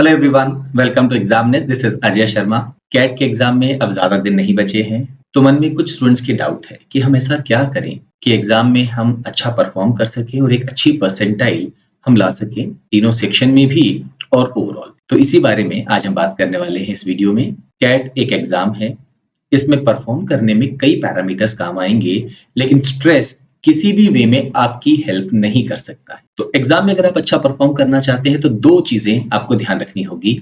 Hello everyone, welcome to Examinees. This is Ajay Sharma. CAT के exam में अब ज्यादा दिन नहीं बचे हैं, तो मन में कुछ स्टूडेंट्स की डाउट है कि हम ऐसा क्या करें कि एग्जाम में हम अच्छा परफॉर्म कर सकें और एक अच्छी परसेंटाइल हम ला सकें, तीनों सेक्शन में भी और ओवरऑल। तो इसी बारे में आज हम बात करने वाले हैं इस वीडियो में। कैट एक एग्जाम है, इसमें परफॉर्म करने में कई पैरामीटर्स काम आएंगे, लेकिन स्ट्रेस किसी भी वे में आपकी हेल्प नहीं कर सकता है। तो एग्जाम में अगर आप अच्छा परफॉर्म करना चाहते हैं तो दो चीजें आपको ध्यान रखनी होगी,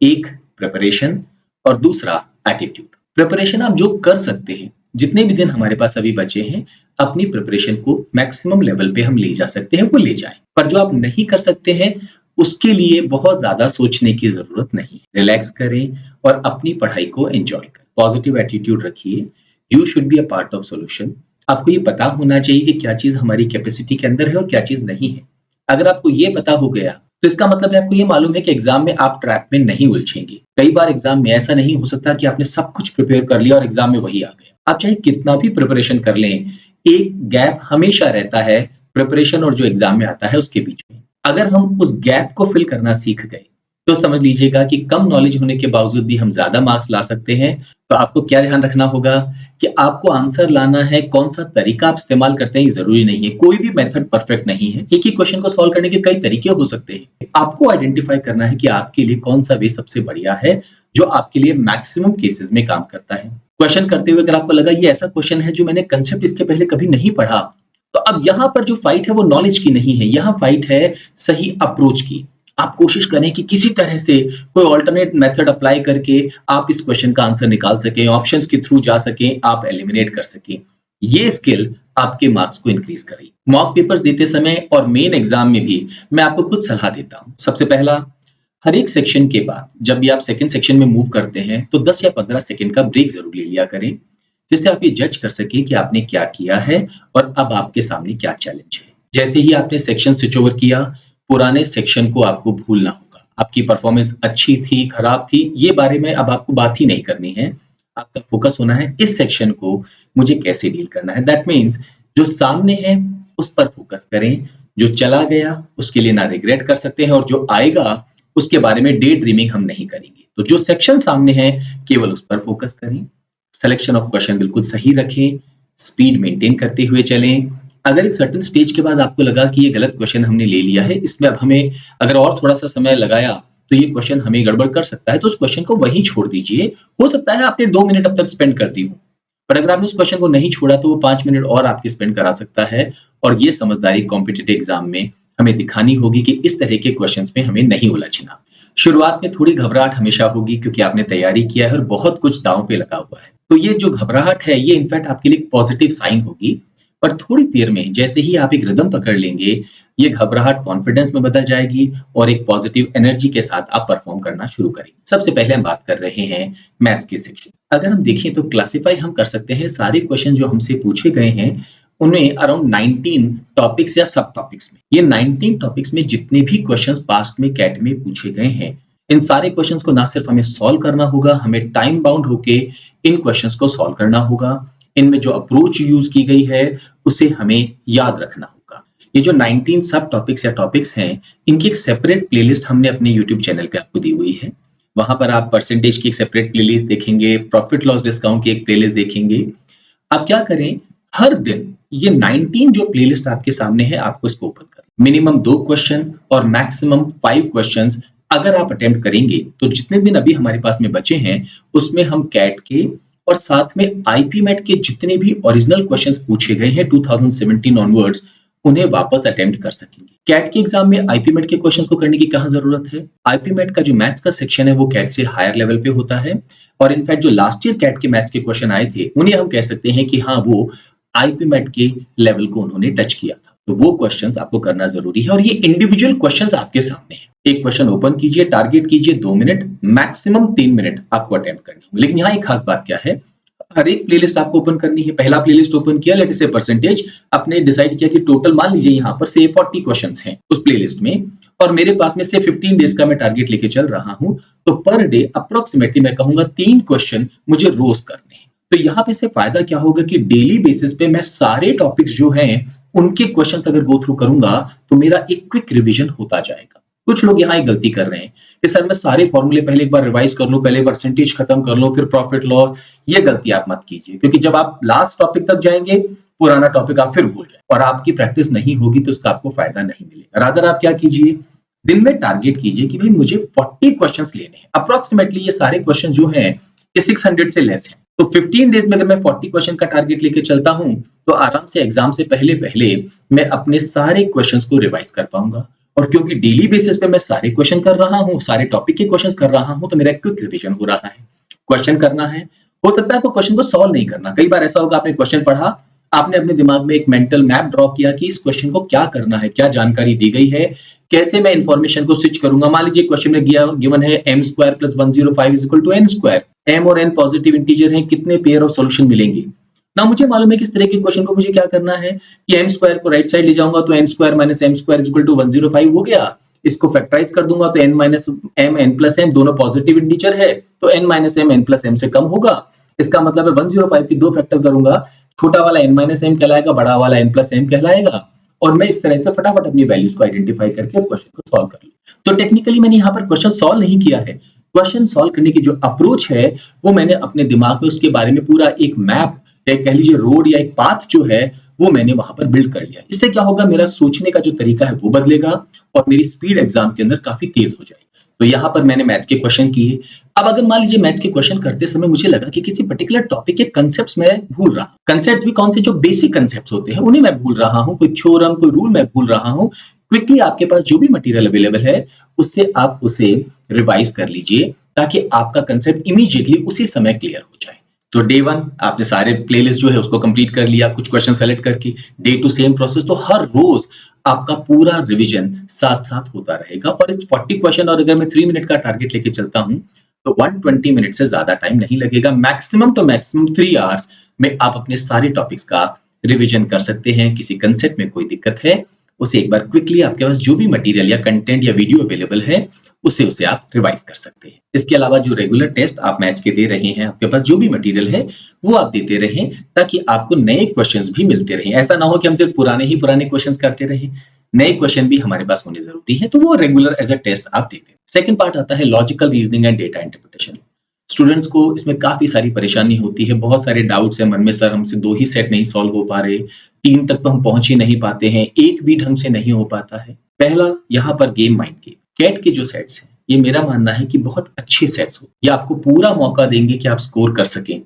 एक प्रिपरेशन और दूसरा एटीट्यूड। प्रिपरेशन आप जो कर सकते हैं, जितने भी दिन हमारे पास अभी बचे हैं, अपनी प्रिपरेशन को मैक्सिमम लेवल पे हम ले जा सकते हैं, वो ले जाएं। पर जो आप नहीं कर सकते हैं उसके लिए बहुत ज्यादा सोचने की जरूरत नहीं। रिलैक्स करें और अपनी पढ़ाई को एंजॉय करें। पॉजिटिव एटीट्यूड रखिए। You should be a part of solution. आपको ये पता होना चाहिए कि क्या चीज हमारी कैपेसिटी के अंदर है और क्या चीज नहीं है। अगर आपको ये पता हो गया तो इसका मतलब है आपको ये मालूम है कि एग्जाम में आप ट्रैप में नहीं उलझेंगे। कई बार एग्जाम में ऐसा नहीं हो सकता कि आपने सब कुछ प्रिपेयर कर लिया और एग्जाम में वही आ गया। आप चाहे कितना भी प्रिपरेशन कर लें, एक गैप हमेशा रहता है प्रिपरेशन और जो एग्जाम में आता है उसके बीच में। अगर हम उस गैप को फिल करना सीख गए तो समझ लीजिएगा कि कम नॉलेज होने के बावजूद भी हम ज्यादा मार्क्स ला सकते हैं। तो आपको क्या ध्यान रखना होगा कि आपको आंसर लाना है, कौन सा तरीका आप इस्तेमाल करते हैं ये जरूरी नहीं है। कोई भी मेथड परफेक्ट नहीं है। एक ही क्वेश्चन को सॉल्व करने के कई तरीके हो सकते हैं। आपको आइडेंटिफाई करना है कि आपके लिए कौन सा वे सबसे बढ़िया है, जो आपके लिए मैक्सिमम केसेस में काम करता है। क्वेश्चन करते हुए अगर आपको लगा ये ऐसा क्वेश्चन है जो मैंने कंसेप्ट इसके पहले कभी नहीं पढ़ा, तो अब यहाँ पर जो फाइट है वो नॉलेज की नहीं है, यहाँ फाइट है सही अप्रोच की। आप कोशिश करें कि किसी तरह से कोई ऑल्टरनेट मेथड अप्लाई करके आप इस क्वेश्चन का आंसर निकाल सकें, ऑप्शंस के थ्रू जा सकें, आप एलिमिनेट कर सकें। ये स्किल आपके मार्क्स को इंक्रीज करेगी। मॉक पेपर्स देते समय और मेन एग्जाम में भी मैं आपको कुछ सलाह देता हूं। सबसे पहला, हर एक सेक्शन के बाद जब भी आप सेकंड सेक्शन में मूव करते हैं तो 10 या 15 सेकंड का ब्रेक जरूर ले लिया करें, जिससे आप ये जज कर सकें कि आपने क्या किया है और अब आपके सामने क्या चैलेंज है। जैसे ही आपने सेक्शन स्विच ओवर किया, पुराने सेक्शन को आपको भूलना होगा। आपकी परफॉर्मेंस अच्छी थी, खराब थी, ये बारे में अब आपको बात ही नहीं करनी है। आपका फोकस होना है इस सेक्शन को मुझे कैसे डील करना है। दैट मीन्स जो सामने है उस पर फोकस करें। जो चला गया उसके लिए ना रिग्रेट कर सकते हैं और जो आएगा उसके बारे में डे ड्रीमिंग हम नहीं करेंगे। तो जो सेक्शन सामने है केवल उस पर फोकस करें। सिलेक्शन ऑफ क्वेश्चन बिल्कुल सही रखें। स्पीड मेंटेन करते हुए चलें। अगर एक सर्टेन स्टेज के बाद आपको लगा कि ये गलत क्वेश्चन हमने ले लिया है, इसमें अब हमें अगर और थोड़ा सा समय लगाया तो ये क्वेश्चन हमें गड़बड़ कर सकता है, तो उस क्वेश्चन को वहीं छोड़ दीजिए। हो सकता है आपने 2 मिनट अब तक स्पेंड कर दी हो, पर अगर आपने उस क्वेश्चन को नहीं छोड़ा तो वो 5 मिनट और आपके स्पेंड करा सकता है। और ये समझदारी कॉम्पिटिटिव एग्जाम में हमें दिखानी होगी कि इस तरह के क्वेश्चंस में हमें नहीं उलझना। शुरुआत में थोड़ी घबराहट हमेशा होगी क्योंकि आपने तैयारी किया है और बहुत कुछ दांव पे लगा हुआ है। तो ये जो घबराहट है ये इनफैक्ट आपके लिए पॉजिटिव साइन होगी। पर थोड़ी देर में जैसे ही आप एक रिदम पकड़ लेंगे, ये घबराहट कॉन्फिडेंस में बदल जाएगी और एक पॉजिटिव एनर्जी के साथ आप परफॉर्म करना शुरू करेंगे। सबसे पहले हम बात कर रहे हैं मैथ्स के सेक्शन। अगर हम देखें तो क्लासिफाई हम कर सकते हैं सारे क्वेश्चन जो हमसे पूछे गए हैं उन्हें अराउंड 19 टॉपिक्स या सब टॉपिक्स में। ये 19 टॉपिक्स में जितने भी क्वेश्चंस पास्ट में कैट में पूछे गए हैं, इन सारे क्वेश्चंस को ना सिर्फ हमें सॉल्व करना होगा, हमें टाइम बाउंड होके इन क्वेश्चंस को सॉल्व करना होगा। इनमें जो अप्रोच यूज की गई है उसे हमें याद रखना होगा। ये जो 19 सब टॉपिक्स या टॉपिक्स हैं, इनकी एक सेपरेट प्लेलिस्ट हमने अपने YouTube चैनल पे आपको दी हुई है। वहां पर आप परसेंटेज की एक सेपरेट प्लेलिस्ट देखेंगे, प्रॉफिट लॉस डिस्काउंट की एक प्लेलिस्ट देखेंगे। आप क्या करें, हर दिन ये 19 जो प्लेलिस्ट आपके सामने है आपको इसको ओपन कर मिनिमम 2 क्वेश्चन और मैक्सिमम 5 क्वेश्चंस अगर आप अटेम्प्ट करेंगे तो जितने दिन अभी हमारे पास में बचे हैं उसमें हम कैट के और साथ में आईपीमेट के जितने भी ओरिजिनल क्वेश्चंस पूछे गए हैं 2017 ऑनवर्ड्स, उन्हें वापस अटेम्प्ट कर सकेंगे। कैट के एग्जाम में आईपीमेट के क्वेश्चंस को करने की कहां जरूरत है। आईपीमेट का जो मैथ्स का सेक्शन है वो कैट से हायर लेवल पे होता है और इनफैक्ट जो लास्ट ईयर कैट के मैथ्स के क्वेश्चन आए थे उन्हें हम कह सकते हैं कि हाँ, वो आईपीमेट के लेवल को उन्होंने टच किया था। तो वो क्वेश्चंस आपको करना जरूरी है और ये इंडिविजुअल क्वेश्चंस आपके सामने है। एक क्वेश्चन ओपन कीजिए, टारगेट कीजिए 2 मिनट, मैक्सिमम 3 मिनट आपको अटेम्प्ट करने होंगे। लेकिन यहाँ एक खास बात क्या है, हर एक प्लेलिस्ट आपको ओपन करनी है। पहला प्लेलिस्ट ओपन किया, लेट से परसेंटेज आपने डिसाइड किया कि टोटल मान लीजिए यहाँ पर से 40 क्वेश्चंस हैं उस प्लेलिस्ट में और मेरे पास में से 15 डेज का मैं टारगेट लेके चल रहा हूं, तो पर डे अप्रोक्सीमेटली मैं कहूंगा 3 क्वेश्चन मुझे रोज करने हैं। तो यहाँ पे से फायदा क्या होगा कि डेली बेसिस पे मैं सारे टॉपिक्स जो हैं उनके क्वेश्चंस अगर गो थ्रू करूंगा तो मेरा एक क्विक रिवीजन होता जाएगा। कुछ लोग यहाँ एक गलती कर रहे हैं कि सर मैं सारे फॉर्मूले पहले एक बार रिवाइज कर लूं, पहले परसेंटेज खत्म कर लूं, फिर प्रॉफिट लॉस। ये गलती आप मत कीजिए, क्योंकि जब आप लास्ट टॉपिक तक जाएंगे पुराना टॉपिक आप फिर भूल जाए और आपकी प्रैक्टिस नहीं होगी तो उसका आपको फायदा नहीं मिलेगा। रादर आप क्या कीजिए, दिन में टारगेट कीजिए कि भाई मुझे 40 क्वेश्चंस लेने हैं। अप्रोक्सीमेटली ये सारे क्वेश्चन जो हैं ये 600 से लेस है, तो 15 डेज में अगर मैं 40 क्वेश्चन का टारगेट लेके चलता हूं तो आराम से एग्जाम से पहले पहले मैं अपने सारे क्वेश्चंस को रिवाइज कर पाऊंगा। और क्योंकि डेली बेसिस पे मैं सारे क्वेश्चन कर रहा हूं, सारे टॉपिक के क्वेश्चन कर रहा हूं, तो मेरा क्विक रिवीजन हो रहा है। क्वेश्चन करना है, हो सकता है आपको क्वेश्चन को सॉल्व नहीं करना। कई बार ऐसा होगा आपने क्वेश्चन पढ़ा, आपने अपने दिमाग में एक मेंटल मैप ड्रॉ किया कि इस क्वेश्चन को क्या करना है, क्या जानकारी दी गई है, कैसे मैं इंफॉर्मेशन को स्विच करूंगा। मान लीजिए क्वेश्चन में गिवन है m² + 105 = n²। m और n पॉजिटिव इंटीजर हैं, कितने पेयर ऑफ सॉल्यूशन मिलेंगे ना। मुझे मालूम है कि इस तरह के क्वेश्चन को मुझे क्या करना है कि m² को राइट साइड ले जाऊंगा तो n² - m² = 105 हो गया। इसको फैक्टराइज कर दूंगा तो n - m n + m दोनों पॉजिटिव इंटीजर है, तो n - m n + m से कम होगा। इसका मतलब है 105 की 2 फैक्टर करूंगा, छोटा वाला n - m कहलाएगा, बड़ा वाला n + m कहलाएगा। और मैं इस तरह से फटाफट अपनी वैल्यूज को आइडेंटिफाई करके क्वेश्चन को सॉल्व कर लूं। तो टेक्निकली मैंने यहाँ पर क्वेश्चन सॉल्व नहीं किया है, क्वेश्चन सॉल्व करने की जो अप्रोच है वो मैंने अपने दिमाग में उसके बारे में पूरा एक मैप, कह लीजिए रोड या एक पाथ जो है वो मैंने वहां पर बिल्ड कर लिया। इससे क्या होगा, मेरा सोचने का जो तरीका है वो बदलेगा और मेरी स्पीड एग्जाम के अंदर काफी तेज हो जाएगी। तो यहाँ पर मैंने मैथ्स के क्वेश्चन किए। अब अगर मान लीजिए मैथ्स के क्वेश्चन करते समय मुझे लगा कि किसी पर्टिकुलर टॉपिक के कंसेप्ट्स मैं भूल रहा हूं, कंसेप्ट्स भी कौन से, जो बेसिक कंसेप्ट्स होते हैं उन्हें मैं भूल रहा हूं, कोई थ्योरम कोई रूल मैं भूल रहा हूं, क्विकली आपके पास जो भी मटेरियल अवेलेबल है उससे आप उसे रिवाइज कर लीजिए ताकि आपका कंसेप्ट इमीडिएटली उसी समय क्लियर हो जाए। तो डे 1 आपने सारे प्लेलिस्ट जो है उसको कंप्लीट कर लिया, कुछ क्वेश्चन सेलेक्ट करके। डे 2 सेम प्रोसेस, तो हर रोज आपका पूरा रिवीजन साथ साथ होता रहेगा। और 40 क्वेश्चन और अगर मैं 3 मिनट का टारगेट लेके चलता हूं तो 120 मिनट से ज्यादा टाइम नहीं लगेगा। मैक्सिमम तो मैक्सिमम 3 आवर्स में आप अपने सारे टॉपिक्स का रिवीजन कर सकते हैं। किसी कंसेप्ट में कोई दिक्कत है उसे एक बार क्विकली आपके पास जो भी मटेरियल या कंटेंट या वीडियो अवेलेबल है उसे आप रिवाइज कर सकते हैं। इसके अलावा जो रेगुलर टेस्ट आप मैथ्स के दे रहे हैं, आपके पास जो भी मटेरियल है वो आप देते रहें ताकि आपको नए क्वेश्चंस भी मिलते रहें। ऐसा ना हो कि हम सिर्फ पुराने क्वेश्चंस करते रहें, नए क्वेश्चन भी हमारे पास होने जरूरी है, तो वो रेगुलर एज अ टेस्ट आप देते हैं। सेकंड पार्ट आता है logical reasoning and data interpretation. Students को इसमें काफी सारी परेशानी होती है, बहुत सारे डाउट्स है मन में, सर हमसे 2 ही सेट नहीं सॉल्व हो पा रहे, 3 तक तो हम पहुंच ही नहीं पाते हैं, एक भी ढंग से नहीं हो पाता है। पहला यहाँ पर गेम माइंड के कैट के जो सेट्स हैं, ये मेरा मानना है कि बहुत अच्छे सेट्स हो, ये आपको पूरा मौका देंगे कि आप स्कोर कर सकें,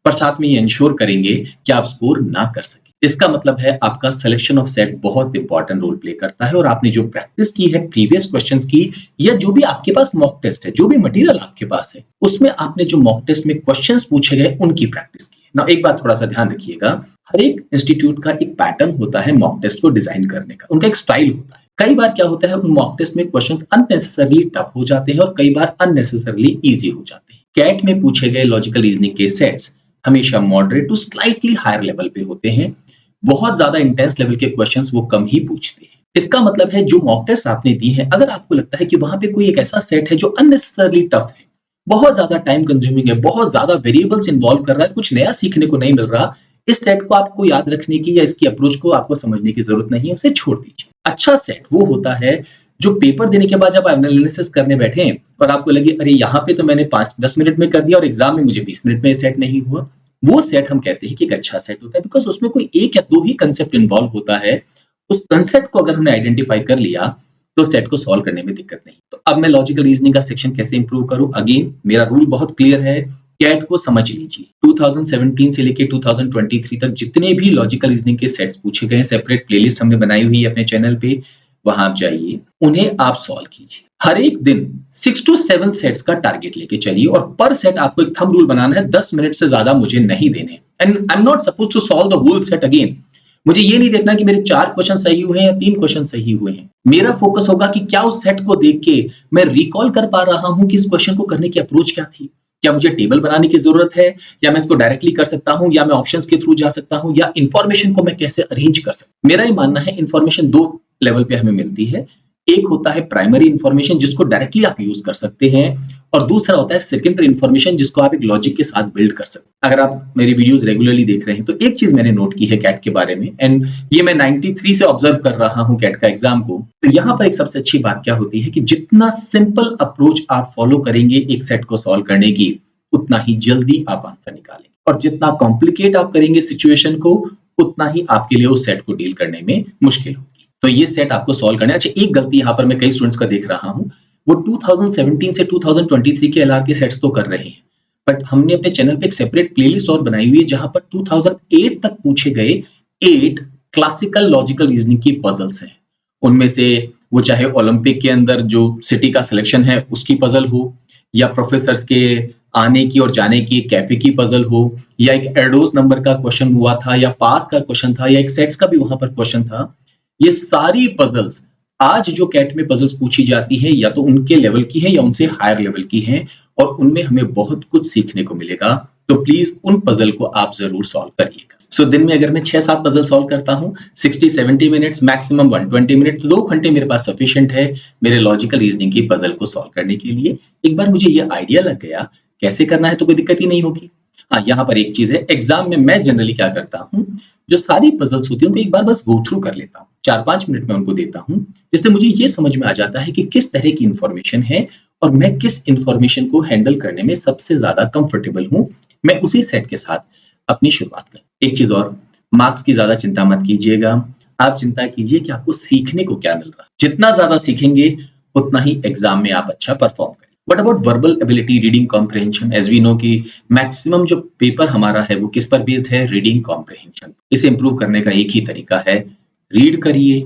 पर साथ में ये इंश्योर करेंगे कि आप स्कोर ना कर सकें। इसका मतलब है आपका सिलेक्शन ऑफ सेट बहुत इंपॉर्टेंट रोल प्ले करता है और आपने जो प्रैक्टिस की है प्रीवियस क्वेश्चंस की, या जो भी आपके पास मॉक टेस्ट है, जो भी मटेरियल आपके पास है उसमें आपने जो मॉक टेस्ट में क्वेश्चंस पूछे गए उनकी प्रैक्टिस की है ना। एक बात थोड़ा सा ध्यान रखिएगा, हर एक इंस्टीट्यूट का एक पैटर्न होता है मॉक टेस्ट को डिजाइन करने का, उनका एक स्टाइल होता है। कई बार क्या होता है उन मॉक टेस्ट में क्वेश्चंस अननेसेसरली टफ हो जाते हैं और कई बार अननेसेसरली इजी हो जाते हैं। कैट में पूछे गए लॉजिकल रीजनिंग के सेट्स हमेशा moderate to slightly higher level पे होते हैं, बहुत ज्यादा इंटेंस लेवल के क्वेश्चंस वो कम ही पूछते हैं। इसका मतलब है जो मॉक टेस्ट आपने दी है, अगर आपको लगता है कि वहां पे कोई एक ऐसा सेट है जो अननेसेसरली टफ है, बहुत ज्यादा टाइम कंज्यूमिंग है, बहुत ज्यादा वेरिएबल्स इन्वॉल्व कर रहा है, कुछ नया सीखने को नहीं मिल रहा, इस सेट को आपको याद रखने की या इसकी अप्रोच को आपको समझने की जरूरत नहीं है, उसे छोड़ दीजिए। अच्छा सेट वो होता है जो पेपर देने के बाद जब आप एनालिसिस करने बैठे और आपको लगे अरे यहाँ पे तो मैंने 5-10 मिनट में कर दिया और एग्जाम में मुझे 20 मिनट में सेट नहीं हुआ, वो सेट हम कहते हैं कि एक अच्छा सेट होता है, बिकॉज उसमें कोई एक या दो ही कंसेप्ट इन्वॉल्व होता है। उस कंसेप्ट को अगर हमने आइडेंटिफाई कर लिया तो सेट को सॉल्व करने में दिक्कत नहीं। तो अब मैं लॉजिकल रीजनिंग का सेक्शन कैसे इंप्रूव करूं, अगेन मेरा रूल बहुत क्लियर है, कैट को समझ लीजिए। 2017 से लेके 2023 तक जितने भी लॉजिकल रीजनिंग के सेट्स पूछे गए, सेपरेट प्लेलिस्ट हमने बनाई हुई है अपने चैनल पे, वहां आप जाइए, उन्हें आप सॉल्व कीजिए। हर एक दिन 6 to 7 सेट्स का टारगेट लेके चलिए और पर सेट आपको एक थंब रूल बनाना है, 10 मिनट से ज्यादा मुझे नहीं देने। And I am not suppose to solve the whole set again. मुझे ये नहीं देखना कि मेरे 4 क्वेश्चन सही हुए हैं या 3 क्वेश्चन सही हुए हैं। मेरा फोकस होगा कि क्या उस सेट को देख के मैं रिकॉल कर पा रहा हूं कि इस क्वेश्चन को करने की अप्रोच क्या थी, क्या मुझे टेबल बनाने की जरूरत है, या मैं इसको डायरेक्टली कर सकता हूं, या मैं ऑप्शंस के थ्रू जा सकता हूं, या इंफॉर्मेशन को मैं कैसे अरेंज कर सकता हूं। मेरा ये मानना है इंफॉर्मेशन 2 लेवल पे हमें मिलती है। एक होता है प्राइमरी इंफॉर्मेशन जिसको डायरेक्टली आप यूज कर सकते हैं, और दूसरा होता है सेकेंडरी इन्फॉर्मेशन, जिसको आप एक लॉजिक के साथ बिल्ड कर सकते हैं। अगर आप मेरी वीडियोस रेगुलरली देख रहे हैं तो एक चीज मैंने नोट की है कैट के बारे में, एंड ये मैं 93 से ऑब्जर्व कर रहा हूं कैट का एग्जाम को। तो यहाँ पर एक सबसे अच्छी बात क्या होती है कि जितना सिंपल अप्रोच आप फॉलो करेंगे एक सेट को सॉल्व करने की, उतना ही जल्दी आप आंसर निकालेंगे, और जितना कॉम्प्लिकेट आप करेंगे सिचुएशन को, उतना ही आपके लिए उस सेट को डील करने में मुश्किल होगी। तो ये सेट आपको सॉल्व करना है। अच्छा, एक गलती यहाँ पर मैं कई स्टूडेंट्स का देख रहा हूँ, वो 2017 से 2023 के एलआर के सेट्स तो कर रहे हैं, बट हमने अपने चैनल पे एक सेपरेट प्लेलिस्ट और बनाई हुई है जहां पर 2008 तक पूछे गए 8 क्लासिकल लॉजिकल रीजनिंग की पजल्स हैं। उनमें से वो चाहे ओलंपिक के अंदर जो सिटी का सिलेक्शन है उसकी पजल हो, या प्रोफेसर्स के आने की और जाने की कैफे की पजल हो, या एक एडोस नंबर का क्वेश्चन हुआ था, या पाथ का क्वेश्चन था, या एक सेट्स का भी वहां पर क्वेश्चन था। ये सारी पजल्स आज जो कैट में पजल्स पूछी जाती है या तो उनके लेवल की है या उनसे हायर लेवल की है, और उनमें हमें बहुत कुछ सीखने को मिलेगा। तो प्लीज उन पजल को आप जरूर सॉल्व करिएगा। सो दिन में अगर मैं 6-7 पजल सॉल्व करता हूं, 60-70 मिनट्स, मैक्सिमम 120 मिनट, तो 2 घंटे मेरे पास सफिशिएंट है मेरे लॉजिकल रीजनिंग की पजल को सॉल्व करने के लिए। एक बार मुझे ये आइडिया लग गया कैसे करना है तो कोई दिक्कत ही नहीं होगी। हाँ, यहाँ पर एक चीज है, एग्जाम में मैं जनरली क्या करता हूँ, जो सारी पजल्स होती है उनको एक बार बस गो थ्रू कर लेता हूँ, 4-5 मिनट में उनको देता हूँ, जिससे मुझे ये समझ में आ जाता है कि किस तरह की इंफॉर्मेशन है और मैं किस इंफॉर्मेशन को हैंडल करने में सबसे ज्यादा कंफर्टेबल हूँ। मैं उसी सेट के साथ अपनी शुरुआत करूँ। एक चीज और, मार्क्स की ज्यादा चिंता मत कीजिएगा, आप चिंता कीजिए कि आपको सीखने को क्या मिल रहा है। जितना ज्यादा सीखेंगे उतना ही एग्जाम में आप अच्छा परफॉर्म करें। What about verbal ability, reading comprehension? As we know कि मैक्सिमम जो पेपर हमारा है वो किस पर बेस्ड है, रीडिंग कॉम्प्रिहेंशन। इसे इंप्रूव करने का एक ही तरीका है, रीड करिए,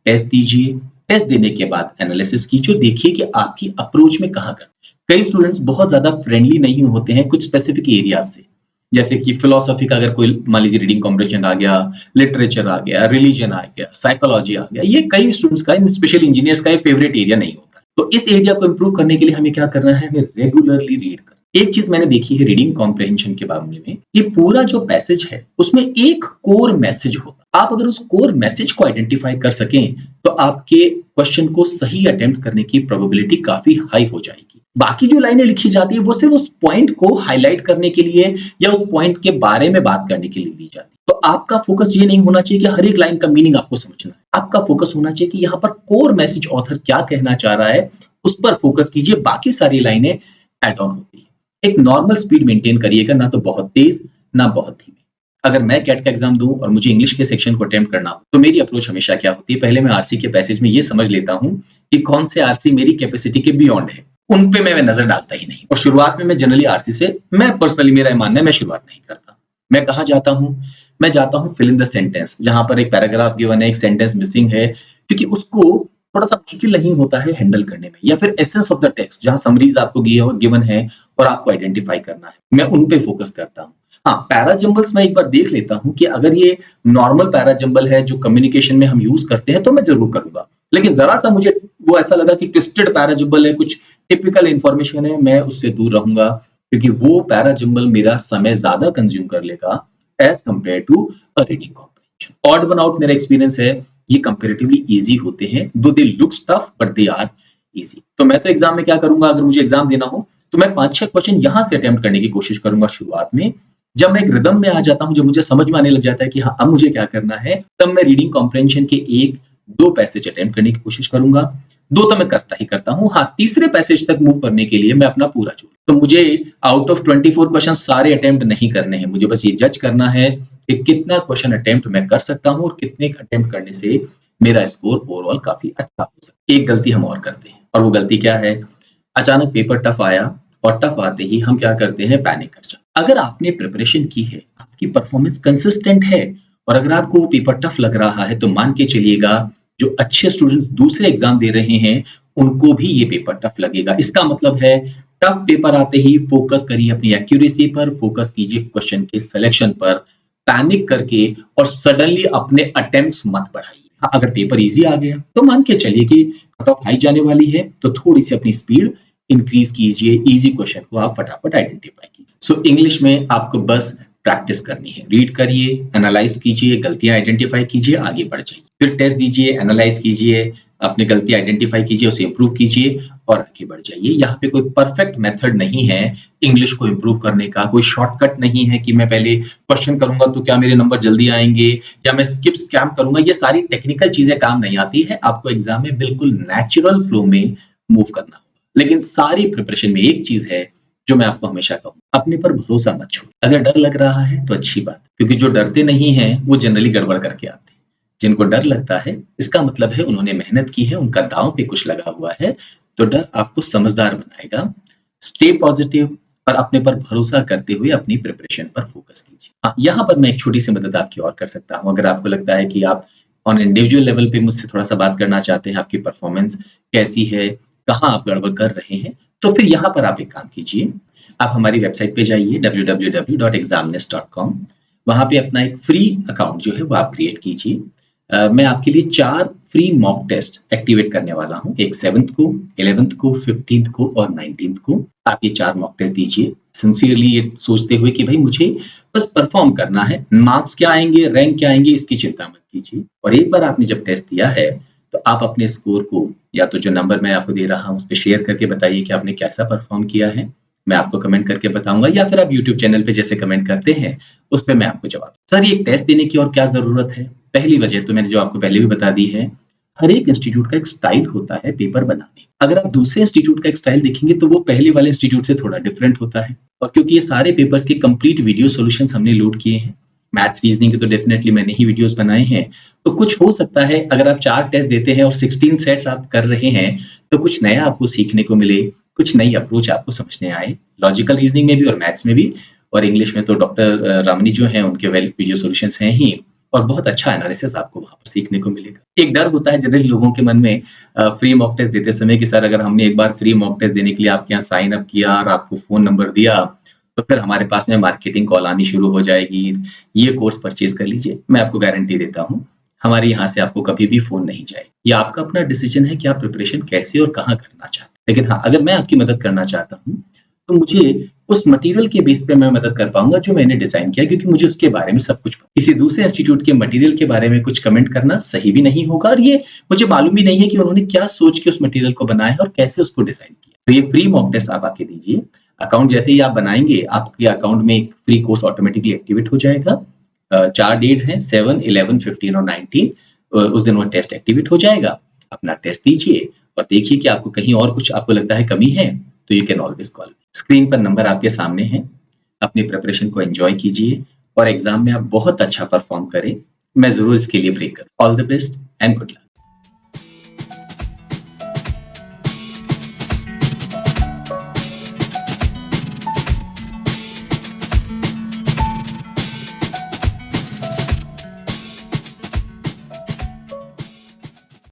टेस्ट दीजिए, टेस्ट देने के बाद एनालिसिस कीजिए, देखिए कि आपकी अप्रोच में कहाँ कर। कई स्टूडेंट्स बहुत ज्यादा फ्रेंडली नहीं होते हैं कुछ स्पेसिफिक एरियाज से, जैसे कि फिलोसॉफी का अगर कोई मान लीजिए रीडिंग कॉम्प्रिहेंशन आ गया, लिटरेचर आ गया, रिलीजन आ गया, साइकोलॉजी आ गया, ये कई स्टूडेंट्स का, स्पेशली इंजीनियर्स का फेवरेट एरिया नहीं होता। तो इस एरिया को इंप्रूव करने के लिए हमें क्या करना है, हमें रेगुलरली रीड करना। एक चीज मैंने देखी है रीडिंग कॉम्प्रिहेंशन के मामले में, कि पूरा जो पैसेज है उसमें एक कोर मैसेज होता। आप अगर उस कोर मैसेज को आइडेंटिफाई कर सकें तो आपके क्वेश्चन को सही अटेम्प्ट करने की प्रोबेबिलिटी काफी हाई हो जाएगी। बाकी जो लाइनें लिखी जाती है वो सिर्फ उस पॉइंट को हाईलाइट करने के लिए या उस पॉइंट के बारे में बात करने के लिए दी जाती है। तो आपका फोकस ये नहीं होना चाहिए कि हर एक लाइन का मीनिंग आपको समझना है। आपका फोकस होना चाहिए कि यहाँ पर कोर मैसेज ऑथर क्या कहना चाह रहा है, उस पर फोकस कीजिए। बाकी सारी लाइनें एड ऑन होती है। एक नॉर्मल स्पीड मेंटेन करिएगा, ना तो बहुत तेज ना बहुत धीमे। अगर मैं कैट का एग्जाम दूं और मुझे इंग्लिश के सेक्शन को अटेम्प्ट करना हो तो मेरी अप्रोच हमेशा क्या होती है, पहले मैं आरसी के पैसेज में ये समझ लेता हूं कि कौन से आरसी मेरी कैपेसिटी के बियॉन्ड है, उन पे मैं नजर डालता ही नहीं। और शुरुआत में मैं जनरली आरसी से, मैं पर्सनली मेरा मानना है, मैं शुरुआत नहीं करता। मैं कहाँ जाता हूँ, मैं जाता हूँ फिल इन द सेंटेंस, जहां पर एक पैराग्राफ गिवन है, एक सेंटेंस मिसिंग है, क्योंकि उसको थोड़ा सा मुश्किल नहीं होता है हैंडल करने में। या फिर एसेंस ऑफ द टेक्स्ट, जहां समरीज आपको गिवन है और आपको आइडेंटिफाई करना है, मैं उन पे फोकस करता हूँ। हाँ, पैराजम्बल्स मैं एक बार देख लेता हूँ कि अगर ये नॉर्मल पैराजम्बल है जो कम्युनिकेशन में हम यूज करते हैं तो मैं जरूर करूंगा, लेकिन जरा सा मुझे वो ऐसा लगा कि ट्विस्टेड पैराजम्बल है, कुछ टिपिकल इंफॉर्मेशन है, मैं उससे दूर रहूंगा, क्योंकि वो पैराजम्बल मेरा समय ज्यादा कंज्यूम कर लेगा as compare to a reading comprehension. Odd one out मेरा एक्सपीरियंस है, ये कंपैरेटिवली इजी होते हैं, though they looks tough but they are easy. तो मैं तो एग्जाम में क्या करूंगा, अगर मुझे एग्जाम देना हो तो मैं 5-6 क्वेश्चन यहां से अटेम्प्ट करने की कोशिश करूंगा शुरुआत में। जब मैं एक रिदम में आ जाता हूं, जब मुझे समझ में आने लग जाता है कि हाँ अब मुझे क्या करना है, तब मैं रीडिंग कॉम्प्रिहेंशन के 1-2 पैसेज अटेम्प्ट करने की कोशिश करूंगा। 2 तो मैं करता ही करता हूँ। हाँ, तीसरे पैसेज तक मूव करने के लिए मैं अपना पूरा जोड़, तो मुझे आउट ऑफ 24 क्वेश्चन सारे अटेम्प्ट नहीं करने हैं, मुझे बस ये जज करना है कि कितना क्वेश्चन अटेम्प्ट मैं कर सकता हूँ और कितने अटेम्प्ट करने से मेरा स्कोर ओवरऑल काफी अच्छा हो सकता है। एक गलती हम और करते हैं, और वो गलती क्या है, अचानक पेपर टफ आया और टफ आते ही हम क्या करते हैं, पैनिक कर जाते। अगर आपने प्रिपरेशन की है, आपकी परफॉर्मेंस कंसिस्टेंट है, और अगर आपको वो पेपर टफ लग रहा है, तो मान के चलिएगा जो अच्छे स्टूडेंट्स दूसरे एग्जाम दे रहे हैं उनको भी ये पेपर टफ लगेगा। इसका मतलब है टफ पेपर आते ही फोकस करिए अपनी एक्यूरेसी पर, फोकस कीजिए क्वेश्चन के सिलेक्शन पर, पैनिक करके और सडनली अपने अटेम्प्ट्स मत बढ़ाइए। अगर पेपर इजी आ गया तो मान के चलिए कि कट ऑफ हाई जाने वाली है, तो थोड़ी सी अपनी स्पीड इंक्रीज कीजिए, इजी क्वेश्चन को आप फटाफट आइडेंटिफाई कीजिए। सो इंग्लिश में आपको बस प्रैक्टिस करनी है, रीड करिए, एनालाइज कीजिए, गलतियां आइडेंटिफाई कीजिए, आगे बढ़ जाइए, फिर टेस्ट दीजिए, एनालाइज कीजिए, अपनी गलती आइडेंटिफाई कीजिए, उसे इंप्रूव कीजिए, और आगे बढ़ जाइए। यहाँ पे कोई परफेक्ट मेथड नहीं है इंग्लिश को इम्प्रूव करने का, कोई शॉर्टकट नहीं है कि मैं पहले क्वेश्चन करूंगा तो क्या मेरे नंबर जल्दी आएंगे या मैं स्किप स्कैम करूंगा। ये सारी टेक्निकल चीजें काम नहीं आती है। आपको एग्जाम में बिल्कुल नेचुरल फ्लो में मूव करना होगा। लेकिन सारी प्रिपरेशन में एक चीज है जो मैं आपको हमेशा कहूँ, अपने पर भरोसा मत छोड़िए। अगर डर लग रहा है तो अच्छी बात, क्योंकि जो डरते नहीं है वो जनरली गड़बड़ करके आते हैं। जिनको डर लगता है इसका मतलब है उन्होंने मेहनत की है, उनका दांव पे कुछ लगा हुआ है। तो डर आपको समझदार बनाएगा। स्टे पॉजिटिव और अपने पर भरोसा करते हुए अपनी प्रिपरेशन पर फोकस कीजिए। हाँ, यहाँ पर मैं एक छोटी सी मदद आपकी और कर सकता हूँ। अगर आपको लगता है कि आप ऑन इंडिविजुअल लेवल पे मुझसे थोड़ा सा बात करना चाहते हैं, आपकी परफॉर्मेंस कैसी है, कहाँ आप गड़बड़ कर रहे हैं, तो फिर यहाँ पर आप एक काम कीजिए। आप हमारी वेबसाइट पे जाइए www.examnest.com। वहां पे अपना एक फ्री अकाउंट जो है वो आप क्रिएट कीजिए। मैं आपके लिए 4 फ्री मॉक टेस्ट एक्टिवेट करने वाला हूँ। एक 7th को, 11th को, 15th को और 19th को। आप ये 4 मॉक टेस्ट दीजिए सिंसियरली, ये सोचते हुए कि भाई मुझे बस परफॉर्म करना है। मार्क्स क्या आएंगे, रैंक क्या आएंगे, इसकी चिंता मत कीजिए। और एक बार आपने जब टेस्ट दिया है तो आप अपने स्कोर को या तो जो नंबर मैं आपको दे रहा हूँ उस पर शेयर करके बताइए कि आपने कैसा परफॉर्म किया है। मैं आपको कमेंट करके बताऊंगा, या फिर आप यूट्यूब चैनल पे जैसे कमेंट करते हैं उस पर मैं आपको जवाब। सर ये टेस्ट देने की और क्या जरूरत है? पहली वजह तो मैंने जो आपको पहले भी बता दी है, हर एक इंस्टीट्यूट का एक स्टाइल होता है पेपर बनाने। अगर आप दूसरे इंस्टीट्यूट का एक स्टाइल देखेंगे तो वो पहले वाले इंस्टीट्यूट से थोड़ा डिफरेंट होता है। और क्योंकि ये सारे पेपर्स के कंप्लीट वीडियो सॉल्यूशंस हमने लोड किए हैं, मैथ्स रीजनिंग के तो डेफिनेटली मैंने ही वीडियोस बनाए हैं। तो कुछ हो सकता है अगर आप 4 टेस्ट देते हैं और 16 सेट्स आप कर रहे हैं तो कुछ नया आपको सीखने को मिले, कुछ नई अप्रोच आपको समझने आए, लॉजिकल रीजनिंग में भी और मैथ्स में भी। और इंग्लिश में तो डॉक्टर रामनी जो हैं उनके वेल वीडियो सॉल्यूशंस हैं ही, और बहुत अच्छा एनालिसिस आपको वहां पर सीखने को मिलेगा। एक डर होता है जनरली लोगों के मन में फ्री मॉक टेस्ट देते समय कि सर अगर हमने एक बार फ्री मॉक टेस्ट देने के लिए आपके यहाँ साइन अप किया और आपको फोन नंबर दिया तो फिर हमारे पास में मार्केटिंग कॉल आनी शुरू हो जाएगी, ये कोर्स परचेज कर लीजिए। मैं आपको गारंटी देता हूँ हमारे यहाँ से आपको कभी भी फोन नहीं जाए। ये आपका अपना डिसीजन है कि आप प्रिपरेशन कैसे और कहाँ करना चाहते हैं। लेकिन हाँ, अगर मैं आपकी मदद करना चाहता हूँ तो मुझे उस मटेरियल के बेस पे मैं मदद कर पाऊंगा जो मैंने डिजाइन किया, क्योंकि मुझे उसके बारे में सब कुछ पता। किसी दूसरे इंस्टीट्यूट के मटेरियल के बारे में कुछ कमेंट करना सही भी नहीं होगा, और ये मुझे मालूम भी नहीं है कि उन्होंने क्या सोच के उस मटेरियल को बनाया और कैसे उसको डिजाइन किया। तो ये फ्री मॉक टेस्ट आप आके दीजिए। अकाउंट जैसे ही आप बनाएंगे आपके अकाउंट में एक फ्री कोर्स ऑटोमेटिकली एक्टिवेट हो जाएगा। 4 डेट हैं, 7, 11, 15 और 19। उस दिन वो टेस्ट एक्टिवेट हो जाएगा। अपना टेस्ट दीजिए और देखिए कि आपको कहीं और कुछ आपको लगता है कमी है तो you can always call. Screen पर नंबर आपके सामने है। अपनी प्रिपरेशन को एंजॉय कीजिए और एग्जाम में आप बहुत अच्छा परफॉर्म करें। मैं जरूर इसके लिए प्रे करूं। All the best and good luck.